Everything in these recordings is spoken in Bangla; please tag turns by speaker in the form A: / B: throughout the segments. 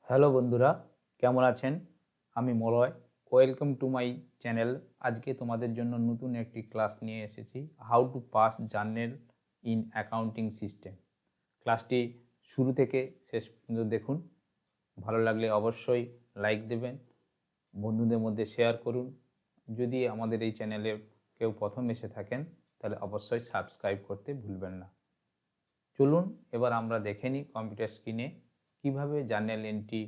A: হ্যালো বন্ধুরা, কেমন আছেন? আমি Malay. Welcome to my channel. আজকে তোমাদের জন্য নতুন একটি ক্লাস নিয়ে এসেছি, how to pass journal in accounting system. ক্লাসটি শুরু থেকে শেষ পর্যন্ত দেখুন। ভালো লাগলে অবশ্যই লাইক দেবেন, বন্ধুদের মধ্যে শেয়ার করুন। যদি আমাদের এই চ্যানেলে কেউ প্রথম এসে থাকেন তাহলে অবশ্যই সাবস্ক্রাইব করতে ভুলবেন না। চলুন এবার আমরা দেখে নিই কম্পিউটার স্ক্রিনে কীভাবে জার্নাল এন্ট্রি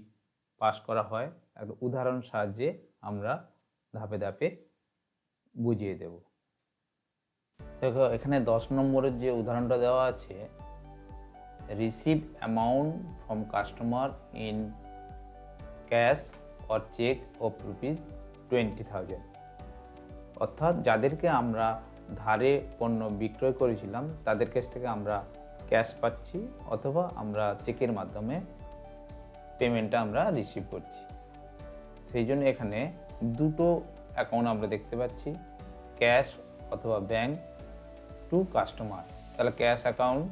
A: পাস করা হয়। একটা উদাহরণ সাহায্যে আমরা ধাপে ধাপে বুঝিয়ে দেব। দেখো, এখানে 10 নম্বরের যে উদাহরণটা দেওয়া আছে, receive amount from customer in cash or cheque of ₹20,000। অর্থাৎ যাদেরকে আমরা ধারে পণ্য বিক্রয় করেছিলাম তাদের কাছ থেকে আমরা ক্যাশ পাচ্ছি অথবা আমরা চেকের মাধ্যমে পেমেন্টটা আমরা রিসিভ করছি। সেই জন্য এখানে দুটো অ্যাকাউন্ট আমরা দেখতে পাচ্ছি, ক্যাশ অথবা ব্যাংক টু কাস্টমার। তাহলে cash account,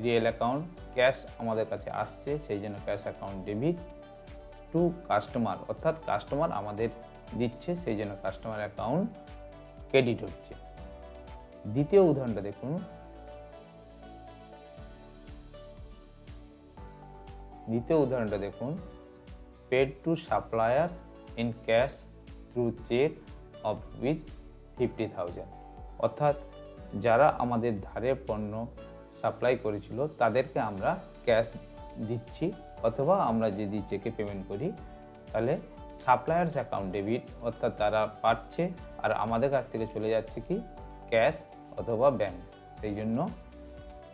A: real account, cash আমাদের কাছে আসছে সেই জন্য cash account debit, to customer অর্থাৎ কাস্টমার আমাদের দিচ্ছে সেই জন্য কাস্টমার অ্যাকাউন্ট ক্রেডিট হচ্ছে। দ্বিতীয় উদাহরণটা দেখুন, paid to suppliers in cash through cheque of ₹50,000। অর্থাৎ যারা আমাদের ধারে পণ্য সাপ্লাই করেছিল তাদেরকে আমরা ক্যাশ দিচ্ছি অথবা আমরা যদি চেকে পেমেন্ট করি তাহলে সাপ্লায়ার্স অ্যাকাউন্ট ডেবিট, অর্থাৎ তারা পাচ্ছে আর আমাদের কাছ থেকে চলে যাচ্ছে কি ক্যাশ অথবা ব্যাংক। সেই জন্য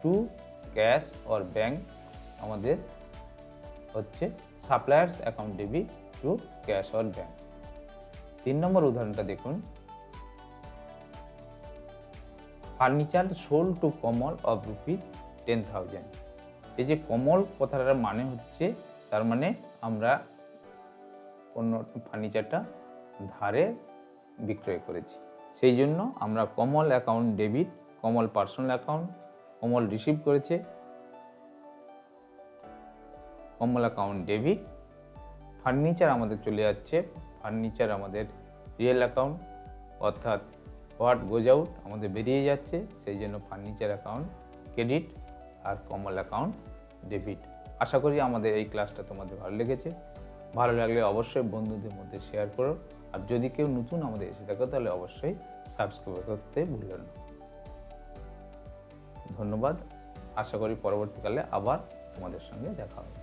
A: টু ক্যাশ অর ব্যাংক আমাদের হচ্ছে suppliers account debit to cash or bank. 3 number উদাহরণটা দেখুন, furniture sold to Kamal of ₹10,000। এই যে কমল কথাটার মানে হচ্ছে, তার মানে আমরা অন্য ফার্নিচারটা ধারে বিক্রয় করেছি সেই জন্য আমরা কমল অ্যাকাউন্ট ডেবিট, কমল পার্সোনাল অ্যাকাউন্ট, কমল রিসিভ করেছে কমল অ্যাকাউন্ট ডেবিট। ফার্নিচার আমাদের চলে যাচ্ছে, ফার্নিচার আমাদের রিয়েল অ্যাকাউন্ট, অর্থাৎ হোয়াট গোজ আউট আমাদের বেরিয়ে যাচ্ছে সেই জন্য ফার্নিচার অ্যাকাউন্ট ক্রেডিট আর কমল অ্যাকাউন্ট ডেবিট। আশা করি আমাদের এই ক্লাসটা তোমাদের ভালো লেগেছে। ভালো লাগলে অবশ্যই বন্ধুদের মধ্যে শেয়ার করো, আর যদি কেউ নতুন আমাদের এসে থাকো তাহলে অবশ্যই সাবস্ক্রাইব করতে ভুলো না। ধন্যবাদ। আশা করি পরবর্তীকালে আবার তোমাদের সঙ্গে দেখা হবে।